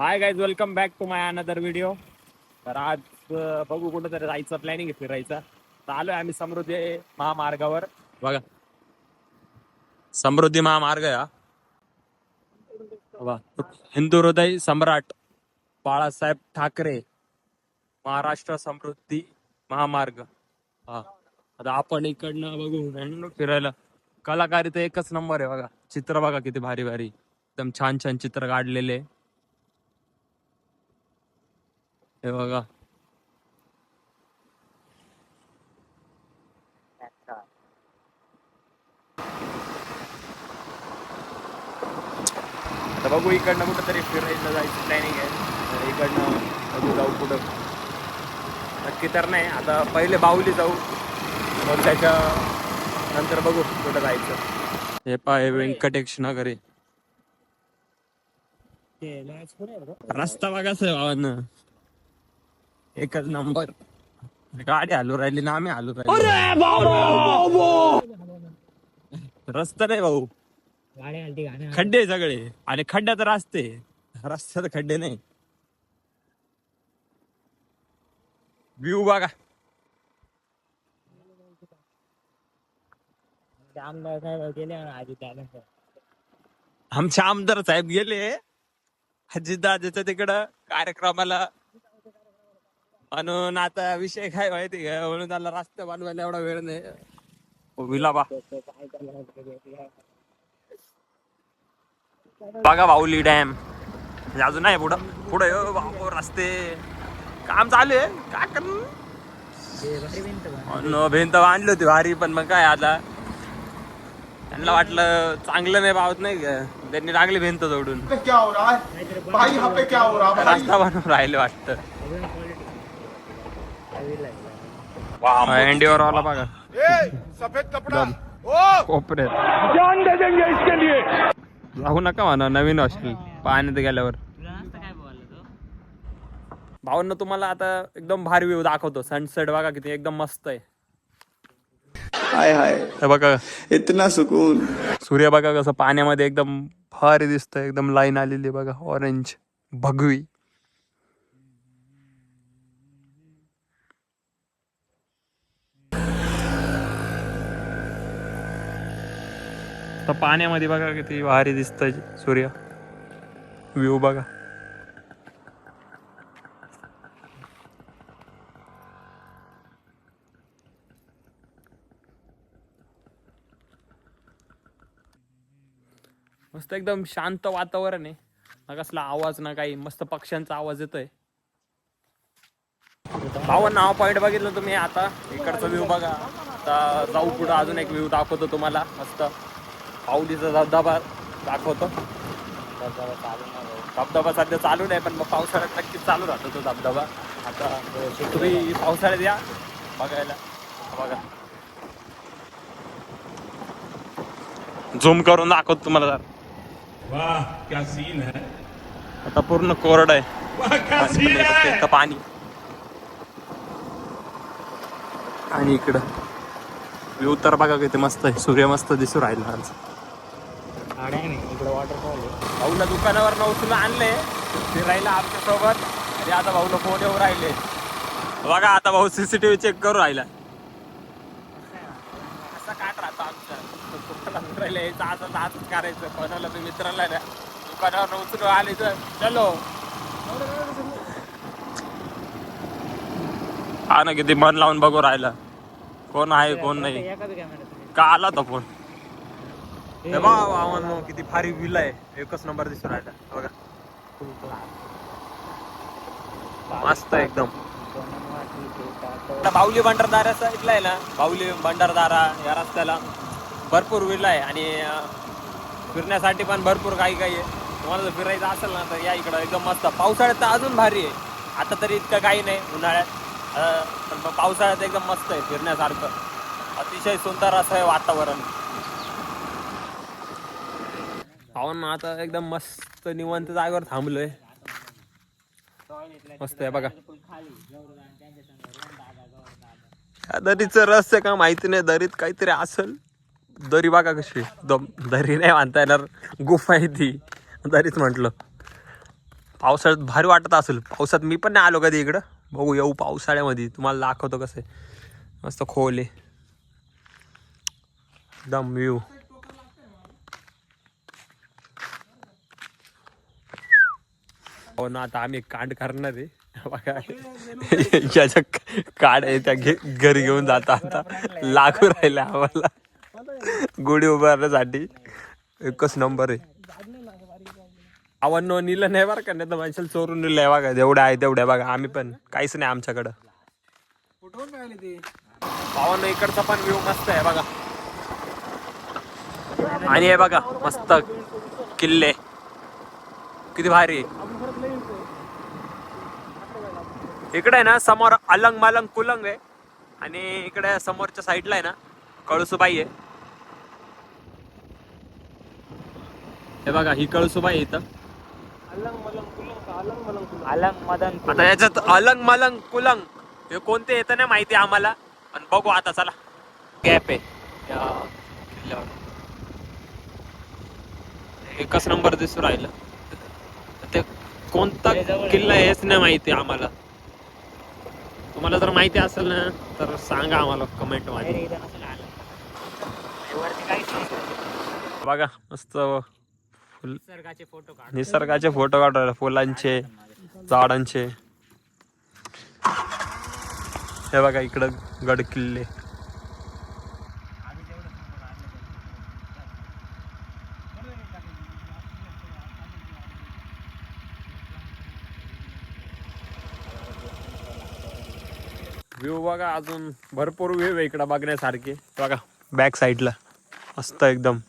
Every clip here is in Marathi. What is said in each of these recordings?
High guys, welcome back to my another video. तर आज बघू कुठेतरी जायचं प्लॅनिंग आहे फिरायचा. तर आलोय आम्ही समृद्धी महामार्गावर. बघा, समृद्धी महामार्ग आहे हा. बघा, हिंदू हृदय सम्राट बाळासाहेब ठाकरे महाराष्ट्र समृद्धी महामार्ग. हा, आता आपण इकडनं बघू फिरायला. कलाकारी तर एकच नंबर आहे. बघा चित्र, बघा किती भारी भारी, एकदम छान छान चित्र काढलेले. हे बघा, आता बघू इकडनं कुठं तरी फिरायला जायचं प्लॅनिंग आहे. तर इकडनं बघू जाऊ कुठं, नक्की तर नाही. आता पहिले बाहुली जाऊ, मग त्याच्या नंतर बघू कुठं जायचं. हे पाय व्यंकटेश नगरी, रस्ता बघाच आहे भावानं, एकच नंबर. गाडी हलू राहिली ना, आम्ही हलू राहिलो. रस्ता नाही भाऊ, खड्डे सगळे, आणि खड्ड्यात रस्ते, रस्त्यात खड्डे नाही. व्ह्यू बघा, आमचे आमदार साहेब गेले अजितदादाच्या तिकडं कार्यक्रमाला, म्हणून आता विषय काय माहिती का, म्हणून त्याला रस्ते बनवायला एवढा वेळ नाही. विलाबा बघा, बाहुली डॅम अजून नाही. पुढं पुढं भाऊ रस्ते काम चालू आहे. काय भिंत बांधली होती भारी, पण मग काय आता त्यांना वाटलं चांगलं नाही पावत नाही का, त्यांनी लागली भिंत जोडून. रस्ता बनवून राहिले वाटतं. एनडीवर वाला बघा, सफेद कपड़ा कोपऱ्यात जान दे देंगे इसके लिए. जाऊ नका म्हणा, नवीन हॉस्टेल पाहण्यात गेल्यावर. भावांना तुम्हाला आता एकदम भारी व्ह्यू दाखवतो. सनसेट बघा किती एकदम मस्त आहे. हाय हाय, हे बघा इतना सुकून. सूर्य बघा कसं पाण्यामध्ये एकदम भारी दिसतंय. एकदम लाईन आलेली आहे बघा, ऑरेंज भगवी. तर पाण्यामध्ये बघा किती भारी दिसतंय सूर्य. व्ह्यू बघा. मस्त एकदम शांत वातावरण आहे ना, कसला आवाज ना काही, मस्त पक्ष्यांचा आवाज येतोय. भावांना नाव पॉइंट बघितलं तुम्ही. आता इकडचा व्ह्यू बघा. आता जाऊ पुढं, अजून एक व्ह्यू दाखवतो तुम्हाला मस्त. पाऊलीचा धबधबा दाखवतो. धबधबा सध्या चालू नाही, पण मग पावसाळ्यात नक्कीच चालू राहतो तो धबधबा. आता तुम्ही पावसाळ्यात या बघायला. बघा, झूम करून दाखवतो तुम्हाला. वाह क्या सीन है. आता पूर्ण कोरड आहे, वाह क्या सीन है. इथं पाणी. आणि इकडं व्ह्यू तर बघा किती मस्त आहे. सूर्य मस्त दिसू राहिला आज. भाऊला दुकानावर उचलून आणले फिरायला आमच्या सोबत, आणि आता भाऊला फोन येऊ राहिले. बघा आता भाऊ सीसीटीव्ही चेक करू राहिला. असं काट राहतो आमच्या फिरायला यायचं, असंच करायचं. कोणाला मी मित्राला दुकानावर उचलून आले तर चलो. हा ना, किती मन लावून बघू राहिला कोण आहे कोण नाही. का आला तो फोन. किती भारी व्ह्यू आहे, एकच नंबर दिसून राहिला बघा. मस्त एकदम. बाहुली भंडारदारा साईडला आहे ना, बाहुली भंडारदारा या रस्त्याला भरपूर व्ह्यू आहे. आणि फिरण्यासाठी पण भरपूर काही काही आहे. तुम्हाला जर फिरायचं असेल ना तर या इकडं, एकदम मस्त. पावसाळ्यात तर अजून भारी आहे. आता तरी इतकं काही नाही उन्हाळ्यात, पण मग पावसाळ्यात एकदम मस्त आहे फिरण्यासारखं. अतिशय सुंदर असं आहे वातावरण. पाहून आता एकदम मस्त निवांत जागेवर थांबलोय. मस्त आहे बघा. दरीचं रहस्य का माहिती नाही, दरीत काहीतरी असेल. दरी बघा कशी, दरी नाही म्हणता येणार, गुफा आहे ती, दरीच म्हटलं. पावसाळ्यात भारी वाटत असेल. पावसात मी पण नाही आलो कधी इकडं. बघू येऊ पावसाळ्यामध्ये, तुम्हाला दाखवतो कसं आहे. मस्त खोल आहे एकदम व्ह्यू. हो ना, आता आम्ही कांड करणार आहे बघा. ज्याच्या काढ आहे त्या घरी घेऊन जाता आता लागू राहिला आम्हाला गुढी उभारण्यासाठी. एकच नंबर आहे. आव्हान नेलं नाही बरं का, नाही तर माणसाला चोरून नेलंय बघा. जेवढ्या आहे तेवढ्या बघा. आम्ही पण काहीच नाही आमच्याकडं. पावन इकडचा पण व्ह्यू मस्त आहे बघा. आणि हे बघा मस्त किल्ले किती भारी. इकडे आहे ना समोर अलंग मालंग कुलंग आहे आणि इकडे समोरच्या साईडला आहे ना कळसुबाई आहे. हे बघा ही कळसुबाई आहे इथं. आता याच्यात अलंग मलंग कुलंग हे कोणते येतं नाही माहिती आम्हाला, पण बघू आता चला. गॅप आहे या किल्ल्यावर. एकच नंबर दिसू राहिलं. ते कोणता किल्ला हेच नाही माहिती आम्हाला. तुम्हाला जर माहिती असेल ना तर सांगा आम्हाला कमेंट मध्ये. बघा मस्त निसर्गाचे फोटो काढायला, फुलांचे झाडांचे. हे बघा इकडं गड किल्ले. व्ह्यू बघा, अजून भरपूर व्ह्यू आहे इकडं बघण्यासारखे. बघा बॅक साईडला मस्त एकदम.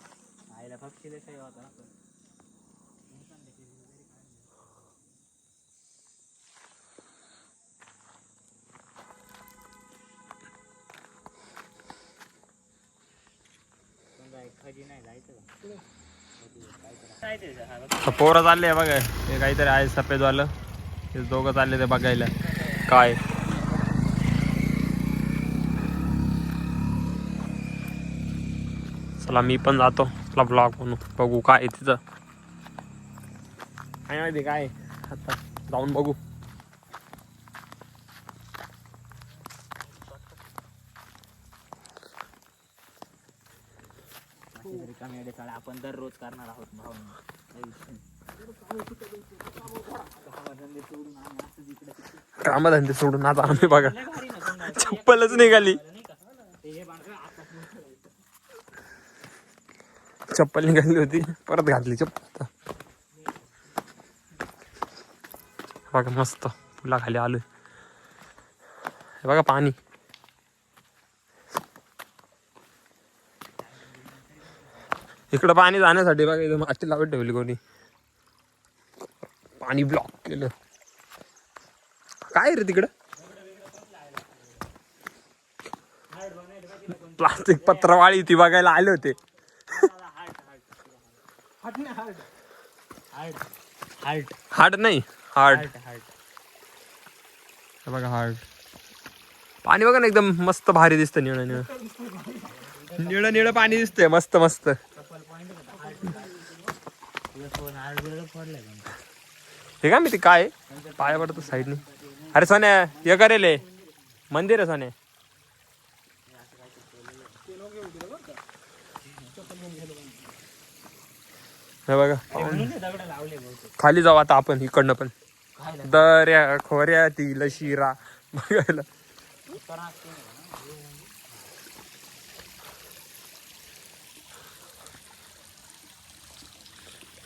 पोरं चालले बघा. हे काहीतरी आहे सफेदवालं. हे दोघं चालले ते बघायला काय. चला मी पण जातो. चला ब्लॉग म्हणून बघू काय तिथं काय माहिती काय. आता जाऊन बघू. आपण दररोज करणार आहोत कामधंदे सोडून आता आम्ही बघा चप्पलच निघाली. चप्पल निघाली होती परत घातली चप्पल. बघा मस्त पुलाखाली आलोय. हे बघा पाणी. इकडं पाणी जाण्यासाठी बघा इथं माती लावत ठेवली कोणी. पाणी ब्लॉक केलं काय रे तिकडं. प्लास्टिक पत्रवाळी ती बघायला आले होते. हार्ट नाही हार्ट. बघा हार्ट. पाणी बघा ना एकदम मस्त भारी दिसतं. निळं निळं निळं निळं पाणी दिसतंय मस्त मस्त. हे काय माहिती काय पाया पडतो साईडने. अरे सोन्या हे करेल मंदिर आहे सोन्या. हे बघा खाली जाऊ आता आपण इकडनं पण. दर्या खोऱ्या तील शिरा बघायला.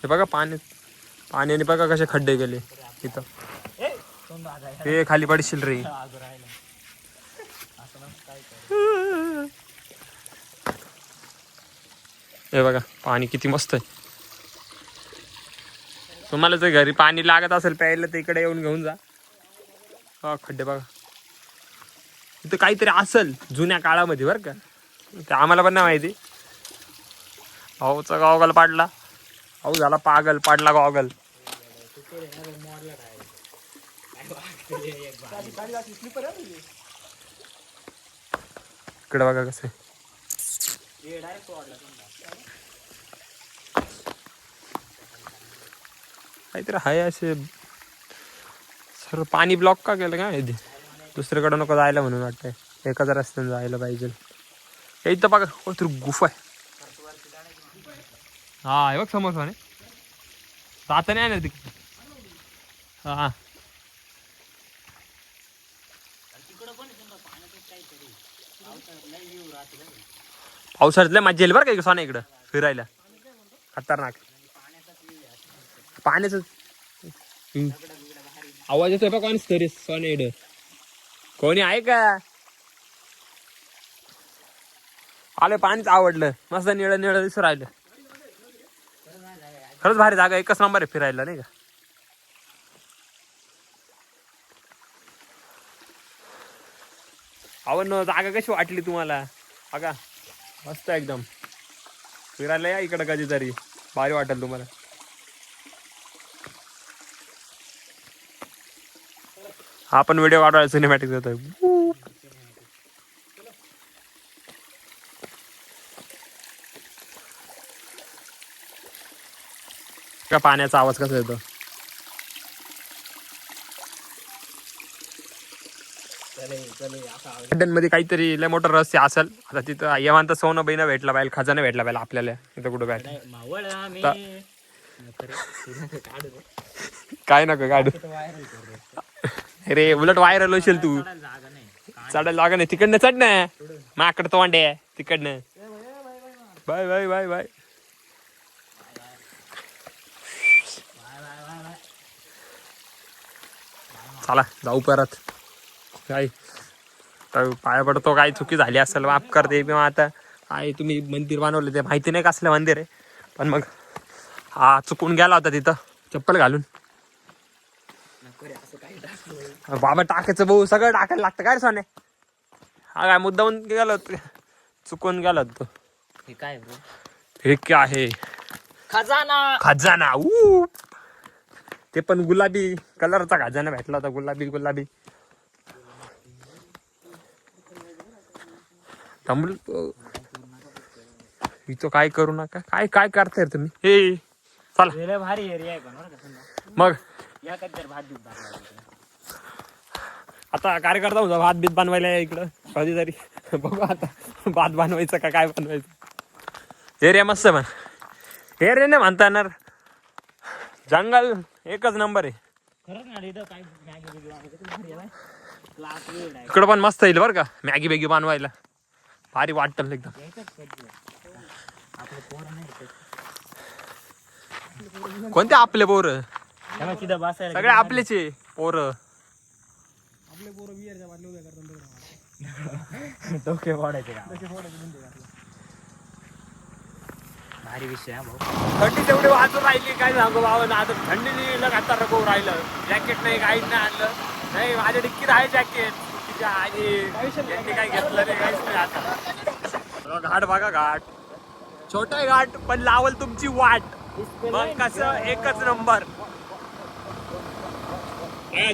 हे बघा पाण्याने बघा कसे खड्डे गेले इथं. हे खाली पडशील रे. हे बघा पाणी किती मस्त आहे. तुम्हाला जर घरी पाणी लागत असेल प्यायला तर इकडे येऊन घेऊन जा. हा खड्डे बघा. इथं काहीतरी असेल जुन्या काळामध्ये बरं का. ते आम्हाला पण नाही माहिती. भाऊचा गॉगल पाडला. भाऊ झाला पागल. पाडला गॉगल. इकडे बघा कसं काहीतरी आहे असे सर पाणी ब्लॉक का केलं काय माहिती दुसरीकडे नको जायला म्हणून वाटतंय एकाच रस्त्याने जायला पाहिजे हे इथं बघा कोणतरी गुफा आहे हा हे बघ समोर म्हणे जाता नाही ना तिकडे हा पावसाळ्यातल्या मजा येईल बरं का सोना इकडं फिरायला खतरनाक पाण्याचं आवाज येतोय बघ कोण तरी सोना इकडं कोणी आहे का आले पाणीच आवडलं मस्त निळं निळं दिसून राहिलं खरंच भारी जागा एकच नंबर आहे फिरायला नाही का आवड जागा कशी वाटली तुम्हाला बघा मस्त एकदम फिरायला या इकडं कधीतरी भारी वाटेल तुम्हाला हा पण व्हिडिओ काढवायला सिनेमॅटिक होतोय का पाण्याचा आवाज कसा येतो मध्ये काहीतरी लय मोठं रहस्य असेल आता तिथं येवांत सोनं बहिणं भेटला पाहिजे खजाना भेटला पाहिजे आपल्याला इथं कुठं भेट काय नको काढू अरे उलट व्हायरल होशील तू चढायला जागा नाही तिकडनं चढ ना माकड तोंडे तिकडनं बाय बाय बाय बाय चला जाऊ परत काय पाया पडतो काय चुकी झाली असेल माफ करते किंवा आता काय तुम्ही मंदिर बनवलं ते माहिती नाही कसलं मंदिर आहे पण मग हा चुकून गेला होता तिथं चप्पल घालून बाबा टाकायचं भाऊ सगळं टाकायला लागतं काय रे सोने हा काय मुद्दाहून गेलो चुकून गेला तो हे काय हे काय आहे खजाना खजाना ते पण गुलाबी कलरचा खजाना भेटला होता गुलाबी गुलाबी इथं काय करू नका काय काय करताय तुम्ही हे चला भारी एरिया आहे पण मग या कधी भात दूध आता कार्यकर्ता होता भात बीत बनवायला इकडं कधीतरी बघू आता भात बनवायचं का काय बनवायचं एरिया मस्त पण एरिया नाही म्हणता येणार जंगल एकच नंबर आहे खरंच ना इथं काय इकडं पण मस्त येईल बरं का मॅगी बेगी बनवायला भारी वाटतं एकदम कोणते आपले पोर सगळे आपलेचे पोर डोके फोडायचे भारी विषय हा भाऊ थंडी तेवढी वाजून राहिली काय सांगू बाबा आता थंडीने खाता नको राहिलं जॅकेट नाही काहीच नाही आणलं नाही माझ्या डिक्कीत आहे जॅकेट आणि काय घेतलं नाही काहीच नाही आता घाट बघा घाट छोटा घाट पण लावल तुमची वाट मग कसं एकच नंबर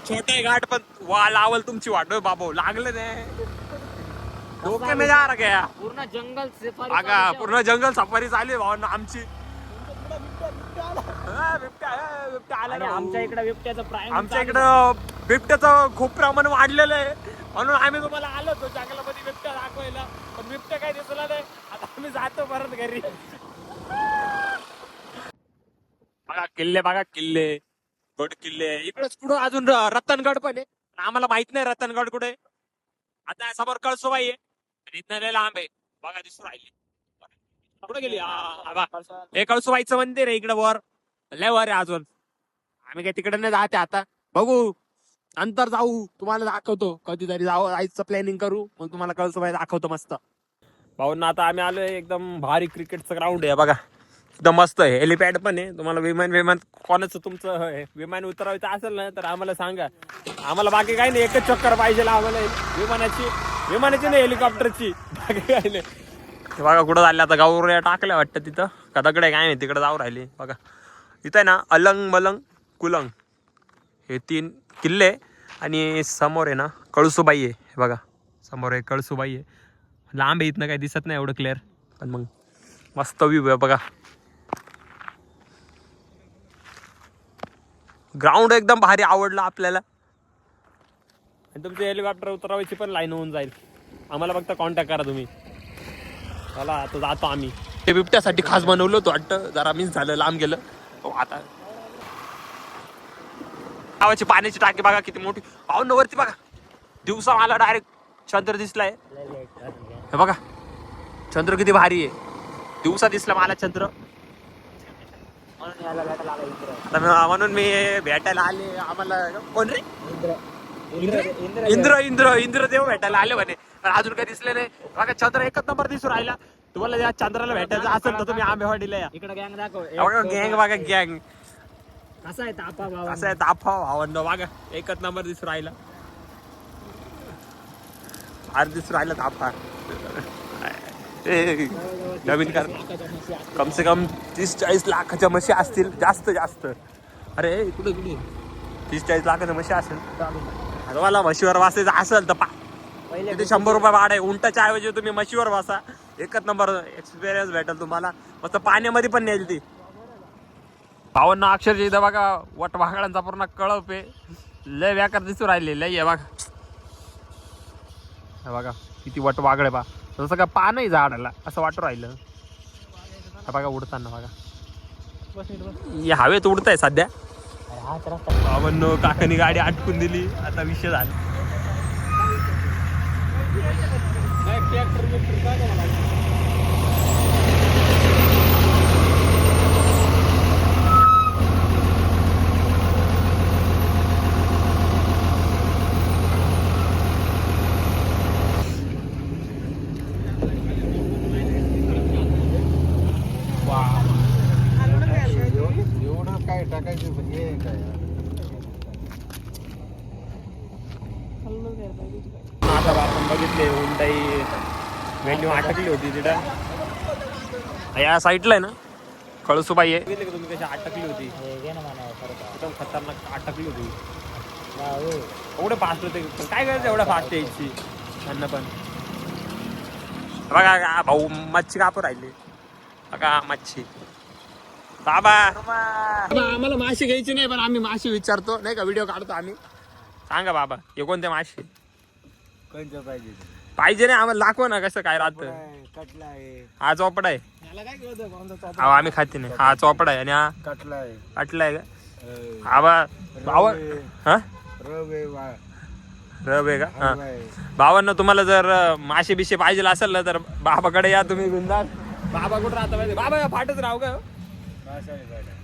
छोटा घाट पण लावल तुमची वाट बाबा लागलं नाही डोके में जा रहा पूर्ण जंगल सफारी आगा पूर्ण जंगल सफारी चालू भावना आमची आमच्या इकडे बिबट्याचं प्राईम आमच्या इकडं बिबट्याचं खूप प्रमाण वाढलेलं आहे म्हणून आम्ही तुम्हाला आलो होतो जंगलामध्ये बिबट्या दाखवायला पण बिबट्या काही दिसला नाही आता आम्ही जातो परत घरी बघा किल्ले बघा किल्ले गड किल्ले इकडेच पुढं अजून रतनगड पण आहे आम्हाला माहित नाही रतनगड कुठे आता समोर कळसोबाई आहे इथं लय लांब आहे बघा दिसून राहिली कुठे गेली हे कळसोबाईचं मंदिर आहे इकडे वर लय वर आहे अजून आम्ही काही तिकडे नाही जाते आता बघू नंतर जाऊ तुम्हाला दाखवतो कधीतरी जायचं प्लॅनिंग करू मग तुम्हाला कळसोबाई दाखवतो मस्त भाऊंना आता आम्ही आलोय एकदम भारी क्रिकेटचं ग्राउंड आहे बघा एकदम मस्त आहे हेलिपॅड पण आहे तुम्हाला विमान कोणाचं तुमचं विमान उतरायचं असेल ना तर आम्हाला सांगा आम्हाला बाकी काही नाही एकच चक्कर पाहिजे आम्हाला विमानाची नाही हेलिकॉप्टरची बाकी काही नाही बघा कुठं झालं आता गावऱ्या टाकल्या वाटतं तिथं का दगड आहे काय नाही तिकडे जाऊ राहिले बघा इथं आहे ना अलंग मलंग कुलंग हे 3 किल्ले आणि समोर आहे ना कळसुबाई आहे बघा समोर आहे कळसुबाई आहे लांब आहे इथनं काही दिसत नाही एवढं क्लिअर पण मग मस्त व्ह्यू आहे बघा ग्राउंड एकदम भारी आवडला आपल्याला आणि तुमची हेलिकॉप्टर उतरवायची पण लाईन होऊन जाईल. आम्हाला फक्त कॉन्टॅक्ट करा तुम्ही. चला आता जातो आम्ही. ते बिबट्यासाठी खास बनवलं होतं वाटतं, जरा मिस झालं, लांब गेलं. आता गावाची पाण्याची टाकी बघा किती मोठी. पाहून वरती बघा, दिवसा मला डायरेक्ट चंद्र दिसलाय. हे बघा चंद्र किती भारी आहे. दिवसा दिसला मला चंद्र. म्हणून मी भेटायला आले. आम्हाला कोण रे? इंद्र देव भेटायला आले म्हणे, पण अजून काही दिसले नाही. बघा चंद्र एकच नंबर दिसून राहिला. तुम्हाला या चंद्राला भेटायचं असेल तर तुम्ही आंबेवाडीला या. इकडे गँग दाखव. गँग बघा, गँग कसा आहे तापा भावा? असं आहे ताफा भावंड. बघा एकच नंबर दिसून राहिला. दिसून राहिला ताफा. नवीन कर कम से कम 30-40 लाखाच्या म्हशी असतील, जास्त. अरे कुठे 30-40 लाखाच्या म्हशी असेल. तुम्हाला म्हशीवर बसायचं असेल तर तिथे 100 रुपये भाडं आहे. उंटाच्या ऐवजी तुम्ही म्हशीवर बसा, एकच नंबर एक्सपिरियन्स भेटेल तुम्हाला. मस्त पाण्यामध्ये पण नेल ती. भावांना अक्षरशः इथं बघा वटवाघळांचा पूर्ण कळप आहे. लय व्याकार दिसून राहिले, लय आहे बघा. बघा किती वटवाघळ आहे बा. जसं का पानही झाडाला असं वाटू राहिलं. बघा उडताना बघा, हवेत उडताय सध्या. बाबांनो काकानी गाडी अटकून दिली. आता विषय झाला. काय टाकायचं हे काय आता आपण बघितले हुंडाई व्हॅल्यू अटकली होती तिथं. या साईडला आहे ना कळसुबाई आहे. बघितले का तुम्ही कशी अटकली होती? एकदम खतरनाक अटकली होती. एवढं फास्ट होते. काय करायचं एवढं फास्ट यायची त्यांना पण. बघा भाऊ मच्छी कापू राहिली. बघा मच्छी. बाबा आम्हाला माशी घ्यायची नाही, पण आम्ही माशी विचारतो नाही का, व्हिडिओ काढतो आम्ही. सांगा बाबा हे कोणते माशी पाहिजे नाही आम्हाला, दाखवा ना कसं काय राहतं. हा चोपडा आहे. हा आम्ही खाते नाही. हा चोपडा आहे आणि हा कटला आहे का? हा हा रवे का? हा भावांना तुम्हाला जर मासे बिशे पाहिजे असेल ना तर बाबाकडे या तुम्ही बिंदास. बाबा कुठं राहता माहिती? बाबा फाटच राहू का?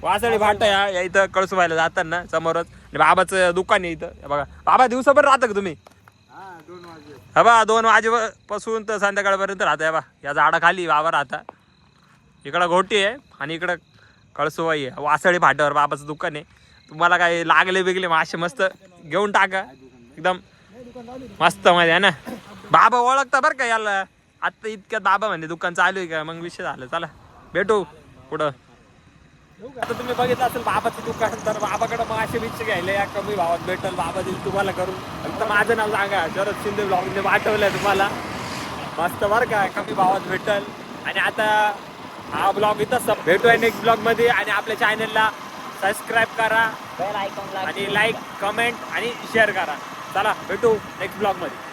वासाळी फाटा या इथं कळसुबाईला जाताना समोरच बाबाचं दुकान आहे इथं. बघा बाबा दिवसाभर राहता का तुम्ही? हा बा 2 वाजेपासून तर संध्याकाळपर्यंत राहता. बा या झाडाखाली बाबा राहता. इकडं घोटी आहे आणि इकडं कळसुबाई आहे. वासाळी फाट्यावर बाबाचं दुकान आहे. तुम्हाला काय लागले बिगले मासे मस्त घेऊन टाका. एकदम मस्त मध्ये आहे ना. बाबा ओळखता बरं का याला. आत्ता इतक्यात बाबा म्हणजे दुकान चालू आहे का, मग विषय झालं. चला भेटू पुढं. आता तुम्ही बघितलं असेल बाबाचं दुकान, तर बाबाकडे मासे बिच्छे घ्यायला या कमी भावात भेटल. बाबा देईल तुम्हाला करून. फक्त माझं नाव सांगा, शरद शिंदे ब्लॉगने पाठवलंय तुम्हाला. मस्त बरं का, कमी भावात भेटल. आणि आता हा ब्लॉग इथंच भेटूया नेक्स्ट ब्लॉग मध्ये. आणि आपल्या चॅनलला सबस्क्राईब करा आणि लाईक कमेंट आणि शेअर करा. चला भेटू नेक्स्ट ब्लॉग मध्ये.